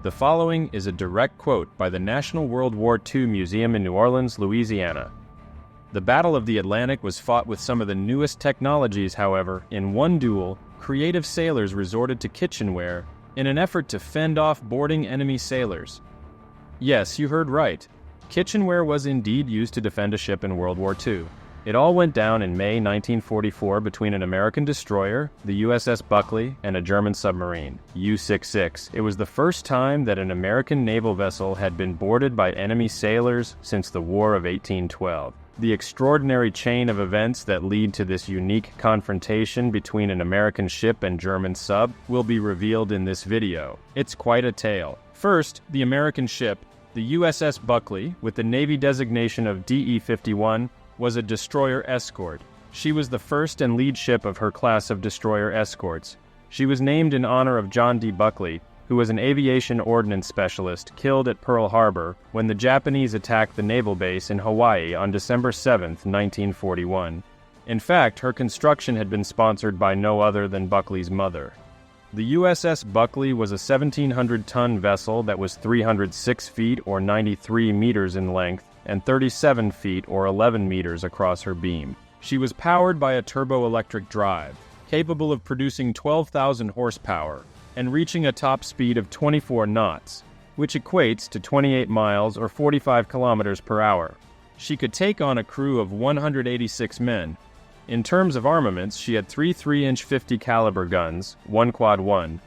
The following is a direct quote by the National World War II Museum in New Orleans, Louisiana. The Battle of the Atlantic was fought with some of the newest technologies, however. In one duel, creative sailors resorted to kitchenware in an effort to fend off boarding enemy sailors. Yes, you heard right. Kitchenware was indeed used to defend a ship in World War II. It all went down in May 1944 between an American destroyer, the USS Buckley, and a German submarine, U-66. It was the first time that an American naval vessel had been boarded by enemy sailors since the War of 1812. The extraordinary chain of events that lead to this unique confrontation between an American ship and German sub will be revealed in this video. It's quite a tale. First, the American ship, the USS Buckley, with the Navy designation of DE-51, was a destroyer escort. She was the first and lead ship of her class of destroyer escorts. She was named in honor of John D. Buckley, who was an aviation ordnance specialist killed at Pearl Harbor when the Japanese attacked the naval base in Hawaii on December 7, 1941. In fact, her construction had been sponsored by no other than Buckley's mother. The USS Buckley was a 1,700-ton vessel that was 306 feet or 93 meters in length and 37 feet or 11 meters across her beam. She was powered by a turboelectric drive, capable of producing 12,000 horsepower and reaching a top speed of 24 knots, which equates to 28 miles or 45 kilometers per hour. She could take on a crew of 186 men. In terms of armaments, she had 3 3-inch 50 caliber guns, 1 quad 1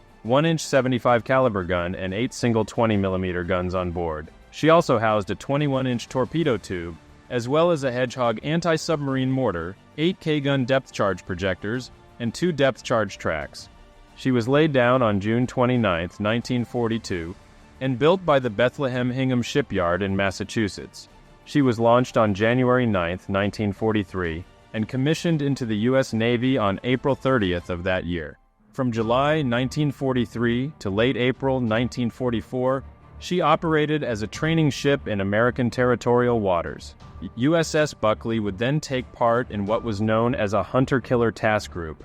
inch 75 caliber gun, and 8 single 20mm guns on board. She also housed a 21-inch torpedo tube, as well as a Hedgehog anti-submarine mortar, 8 K-gun depth charge projectors, and 2 depth charge tracks. She was laid down on June 29, 1942, and built by the Bethlehem Hingham Shipyard in Massachusetts. She was launched on January 9, 1943, and commissioned into the U.S. Navy on April 30th of that year. From July 1943 to late April 1944, she operated as a training ship in American territorial waters. USS Buckley would then take part in what was known as a hunter-killer task group.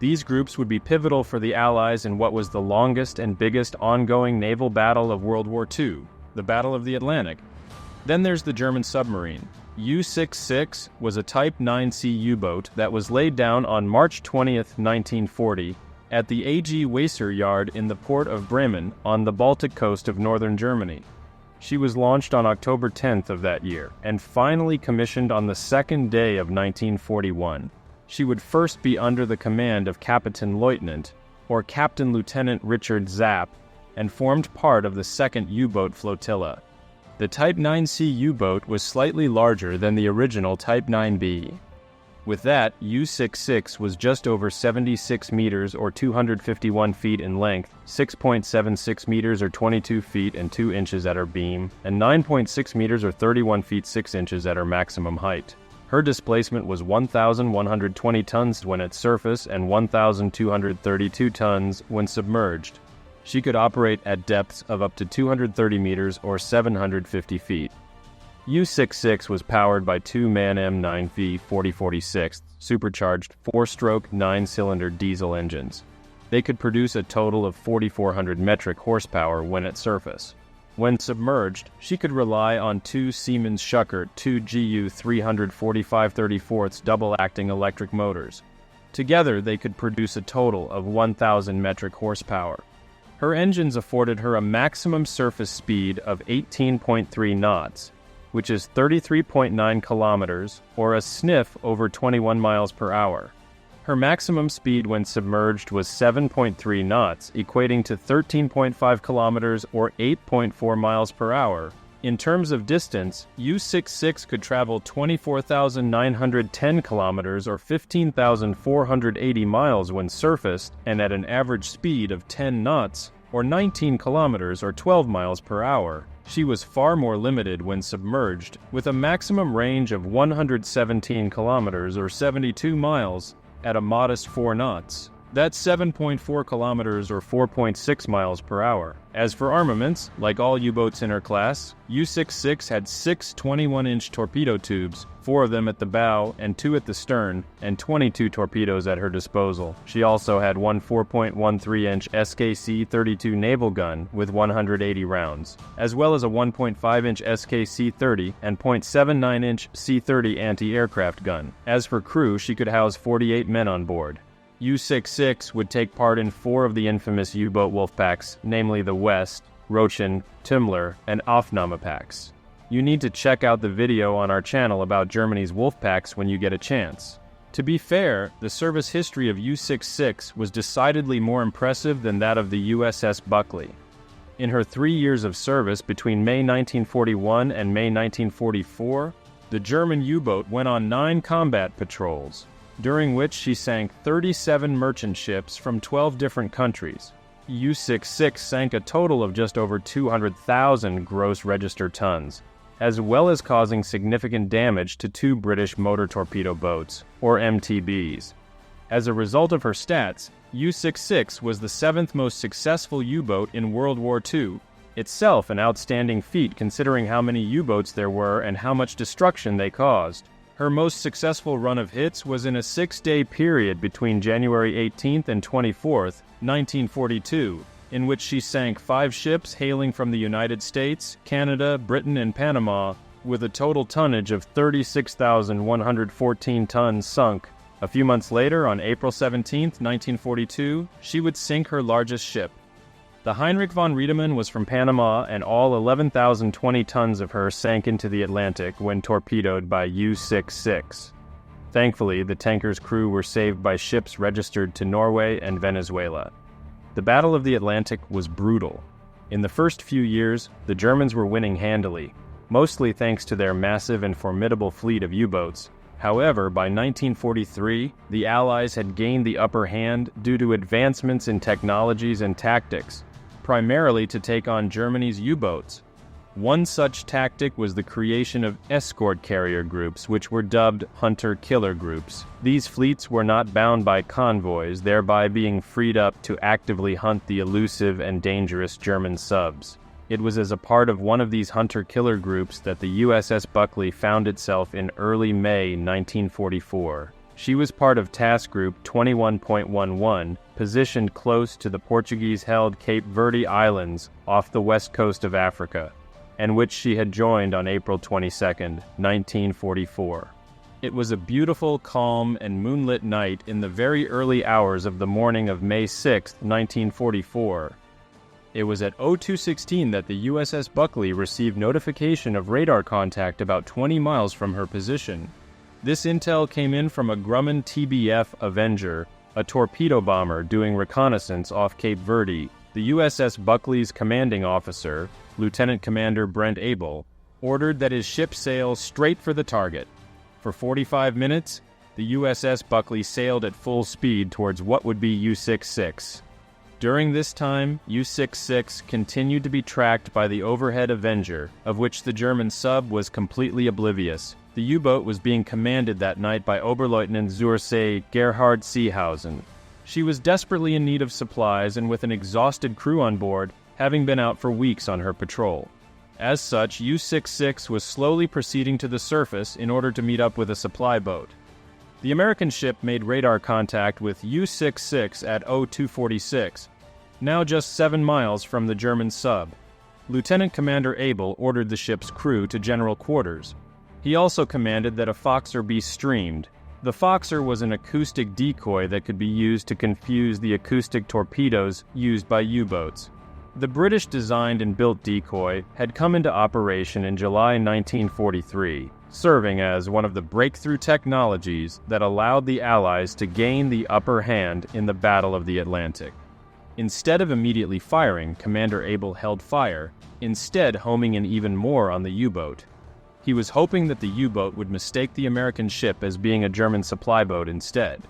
These groups would be pivotal for the Allies in what was the longest and biggest ongoing naval battle of World War II, the Battle of the Atlantic. Then there's the German submarine. U-66 was a Type IXC U-boat that was laid down on March 20, 1940, at the A.G. Weser yard in the port of Bremen on the Baltic coast of northern Germany. She was launched on October 10th of that year and finally commissioned on the second day of 1941. She would first be under the command of Captain Lieutenant, or Captain Lieutenant Richard Zapp, and formed part of the 2nd U-boat flotilla. The Type IXC U-boat was slightly larger than the original Type 9B. With that, U-66 was just over 76 meters or 251 feet in length, 6.76 meters or 22 feet and 2 inches at her beam, and 9.6 meters or 31 feet 6 inches at her maximum height. Her displacement was 1,120 tons when at surface and 1,232 tons when submerged. She could operate at depths of up to 230 meters or 750 feet. U-66 was powered by 2 MAN M9V 4046 supercharged 4-stroke 9-cylinder diesel engines. They could produce a total of 4,400 metric horsepower when at surface. When submerged, she could rely on 2 Siemens Schuckert 2 GU 345/34 double-acting electric motors. Together, they could produce a total of 1,000 metric horsepower. Her engines afforded her a maximum surface speed of 18.3 knots, which is 33.9 kilometers, or a sniff over 21 miles per hour. Her maximum speed when submerged was 7.3 knots, equating to 13.5 kilometers or 8.4 miles per hour. In terms of distance, U-66 could travel 24,910 kilometers or 15,480 miles when surfaced and at an average speed of 10 knots, or 19 kilometers or 12 miles per hour. She was far more limited when submerged, with a maximum range of 117 kilometers or 72 miles at a modest 4 knots. That's 7.4 kilometers or 4.6 miles per hour. As for armaments, like all U-boats in her class, U-66 had 6 21-inch torpedo tubes, 4 of them at the bow and 2 at the stern, and 22 torpedoes at her disposal. She also had one 4.13-inch SKC-32 naval gun with 180 rounds, as well as a 1.5-inch SKC-30 and .79-inch C-30 anti-aircraft gun. As for crew, she could house 48 men on board. U-66 would take part in 4 of the infamous U-boat wolfpacks, namely the West, Rochen, Timmler, and Aufnahme packs. You need to check out the video on our channel about Germany's wolfpacks when you get a chance. To be fair, the service history of U-66 was decidedly more impressive than that of the USS Buckley. In her 3 years of service between May 1941 and May 1944, the German U-boat went on 9 combat patrols, during which she sank 37 merchant ships from 12 different countries. U-66 sank a total of just over 200,000 gross register tons, as well as causing significant damage to 2 British motor torpedo boats, or MTBs. As a result of her stats, U-66 was the 7th most successful U-boat in World War II, itself an outstanding feat considering how many U-boats there were and how much destruction they caused. Her most successful run of hits was in a 6-day period between January 18th and 24th, 1942, in which she sank 5 ships hailing from the United States, Canada, Britain, and Panama, with a total tonnage of 36,114 tons sunk. A few months later, on April 17, 1942, she would sink her largest ship. The Heinrich von Riedemann was from Panama, and all 11,020 tons of her sank into the Atlantic when torpedoed by U-66. Thankfully, the tanker's crew were saved by ships registered to Norway and Venezuela. The Battle of the Atlantic was brutal. In the first few years, the Germans were winning handily, mostly thanks to their massive and formidable fleet of U-boats. However, by 1943, the Allies had gained the upper hand due to advancements in technologies and tactics, primarily to take on Germany's U-boats. One such tactic was the creation of escort carrier groups, which were dubbed hunter-killer groups. These fleets were not bound by convoys, thereby being freed up to actively hunt the elusive and dangerous German subs. It was as a part of one of these hunter-killer groups that the USS Buckley found itself in early May 1944. She was part of Task Group 21.11, positioned close to the Portuguese-held Cape Verde Islands off the west coast of Africa, and which she had joined on April 22, 1944. It was a beautiful, calm, and moonlit night in the very early hours of the morning of May 6, 1944. It was at 02:16 that the USS Buckley received notification of radar contact about 20 miles from her position. This intel came in from a Grumman TBF Avenger, a torpedo bomber doing reconnaissance off Cape Verde. The USS Buckley's commanding officer, Lieutenant Commander Brent Abel, ordered that his ship sail straight for the target. For 45 minutes, the USS Buckley sailed at full speed towards what would be U-66. During this time, U-66 continued to be tracked by the overhead Avenger, of which the German sub was completely oblivious. The U-boat was being commanded that night by Oberleutnant zur See Gerhard Seehausen. She was desperately in need of supplies and with an exhausted crew on board, having been out for weeks on her patrol. As such, U-66 was slowly proceeding to the surface in order to meet up with a supply boat. The American ship made radar contact with U-66 at 02:46, now just 7 miles from the German sub. Lieutenant Commander Abel ordered the ship's crew to general quarters. He also commanded that a Foxer be streamed. The Foxer was an acoustic decoy that could be used to confuse the acoustic torpedoes used by U-boats. The British-designed and built decoy had come into operation in July 1943, serving as one of the breakthrough technologies that allowed the Allies to gain the upper hand in the Battle of the Atlantic. Instead of immediately firing, Commander Abel held fire, instead homing in even more on the U-boat. He was hoping that the U-boat would mistake the American ship as being a German supply boat instead.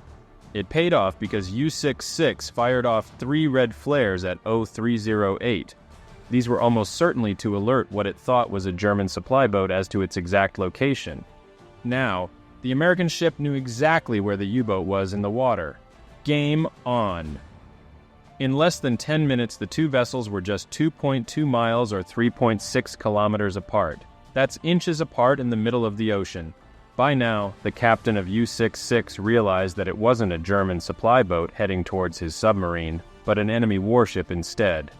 It paid off because U-66 fired off 3 red flares at 0308. These were almost certainly to alert what it thought was a German supply boat as to its exact location. Now, the American ship knew exactly where the U-boat was in the water. Game on. In less than 10 minutes, the two vessels were just 2.2 miles or 3.6 kilometers apart. That's inches apart in the middle of the ocean. By now, the captain of U-66 realized that it wasn't a German supply boat heading towards his submarine, but an enemy warship instead.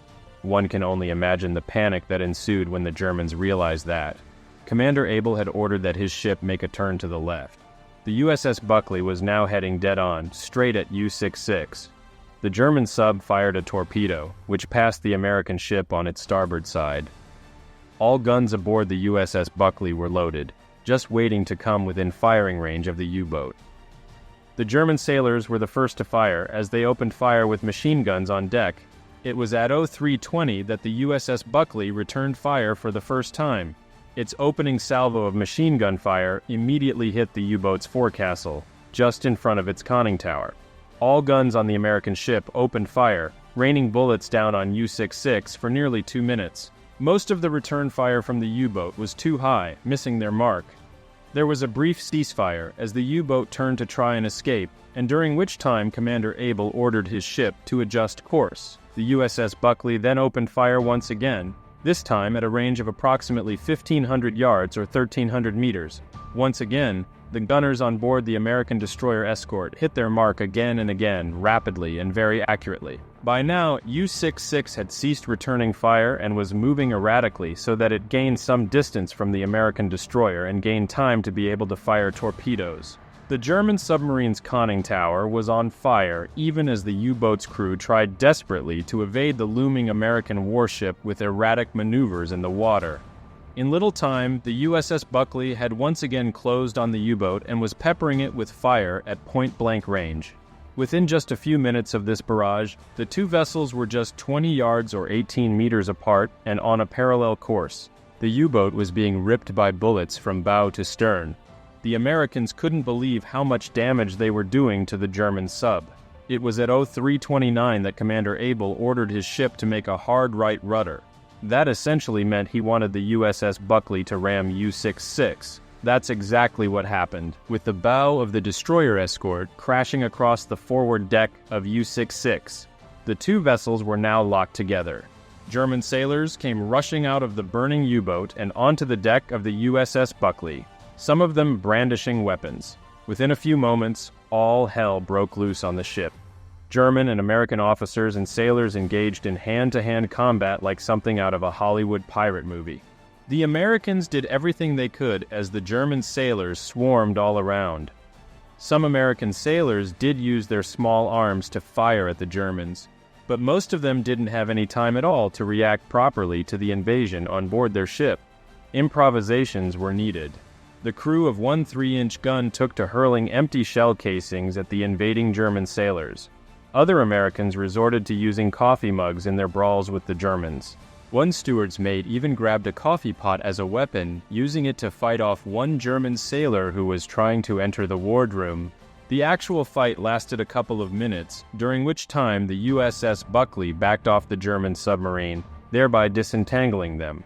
One can only imagine the panic that ensued when the Germans realized that. Commander Abel had ordered that his ship make a turn to the left. The USS Buckley was now heading dead-on, straight at U-66. The German sub fired a torpedo, which passed the American ship on its starboard side. All guns aboard the USS Buckley were loaded, just waiting to come within firing range of the U-boat. The German sailors were the first to fire as they opened fire with machine guns on deck. It was at 03:20 that the USS Buckley returned fire for the first time. Its opening salvo of machine gun fire immediately hit the U-boat's forecastle, just in front of its conning tower. All guns on the American ship opened fire, raining bullets down on U-66 for nearly 2 minutes. Most of the return fire from the U-boat was too high, missing their mark. There was a brief ceasefire as the U-boat turned to try and escape, and during which time Commander Abel ordered his ship to adjust course. The USS Buckley then opened fire once again, this time at a range of approximately 1,500 yards or 1,300 meters. Once again, the gunners on board the American destroyer Escort hit their mark again and again, rapidly and very accurately. By now, U-66 had ceased returning fire and was moving erratically so that it gained some distance from the American destroyer and gained time to be able to fire torpedoes. The German submarine's conning tower was on fire even as the U-boat's crew tried desperately to evade the looming American warship with erratic maneuvers in the water. In little time, the USS Buckley had once again closed on the U-boat and was peppering it with fire at point-blank range. Within just a few minutes of this barrage, the two vessels were just 20 yards or 18 meters apart and on a parallel course. The U-boat was being ripped by bullets from bow to stern. The Americans couldn't believe how much damage they were doing to the German sub. It was at 03:29 that Commander Abel ordered his ship to make a hard right rudder. That essentially meant he wanted the USS Buckley to ram U-66. That's exactly what happened, with the bow of the destroyer Escort crashing across the forward deck of U-66. The two vessels were now locked together. German sailors came rushing out of the burning U-boat and onto the deck of the USS Buckley, some of them brandishing weapons. Within a few moments, all hell broke loose on the ship. German and American officers and sailors engaged in hand-to-hand combat like something out of a Hollywood pirate movie. The Americans did everything they could as the German sailors swarmed all around. Some American sailors did use their small arms to fire at the Germans, but most of them didn't have any time at all to react properly to the invasion on board their ship. Improvisations were needed. The crew of one 3-inch gun took to hurling empty shell casings at the invading German sailors. Other Americans resorted to using coffee mugs in their brawls with the Germans. One steward's mate even grabbed a coffee pot as a weapon, using it to fight off one German sailor who was trying to enter the wardroom. The actual fight lasted a couple of minutes, during which time the USS Buckley backed off the German submarine, thereby disentangling them.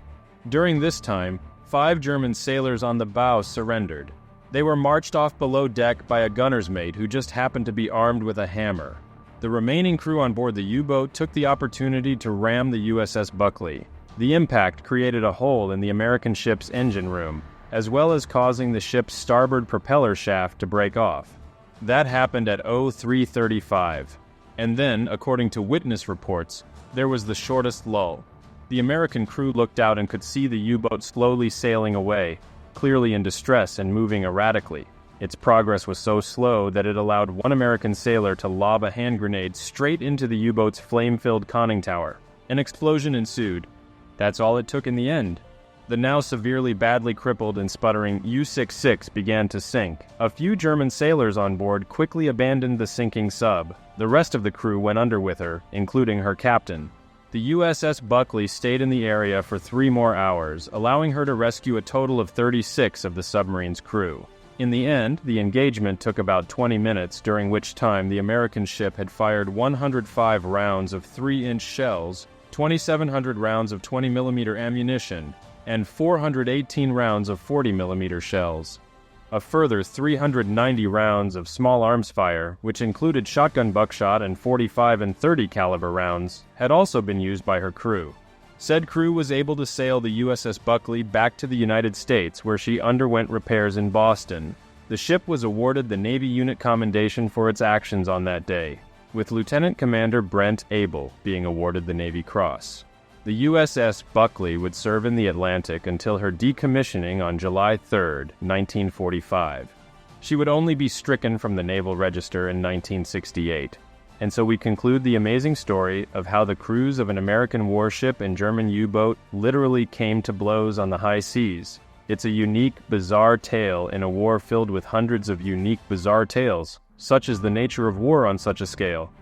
During this time, 5 German sailors on the bow surrendered. They were marched off below deck by a gunner's mate who just happened to be armed with a hammer. The remaining crew on board the U-boat took the opportunity to ram the USS Buckley. The impact created a hole in the American ship's engine room, as well as causing the ship's starboard propeller shaft to break off. That happened at 03:35. And then, according to witness reports, there was the shortest lull. The American crew looked out and could see the U-boat slowly sailing away, clearly in distress and moving erratically. Its progress was so slow that it allowed one American sailor to lob a hand grenade straight into the U-boat's flame-filled conning tower. An explosion ensued. That's all it took in the end. The now severely badly crippled and sputtering U-66 began to sink. A few German sailors on board quickly abandoned the sinking sub. The rest of the crew went under with her, including her captain. The USS Buckley stayed in the area for 3 more hours, allowing her to rescue a total of 36 of the submarine's crew. In the end, the engagement took about 20 minutes, during which time the American ship had fired 105 rounds of 3-inch shells, 2,700 rounds of 20mm ammunition, and 418 rounds of 40mm shells. A further 390 rounds of small arms fire, which included shotgun buckshot and 45 and 30 caliber rounds, had also been used by her crew. Said crew was able to sail the USS Buckley back to the United States, where she underwent repairs in Boston. The ship was awarded the Navy Unit Commendation for its actions on that day, with Lieutenant Commander Brent Abel being awarded the Navy Cross. The USS Buckley would serve in the Atlantic until her decommissioning on July 3, 1945. She would only be stricken from the Naval Register in 1968. And so we conclude the amazing story of how the crews of an American warship and German U-boat literally came to blows on the high seas. It's a unique, bizarre tale in a war filled with hundreds of unique, bizarre tales. Such is the nature of war on such a scale.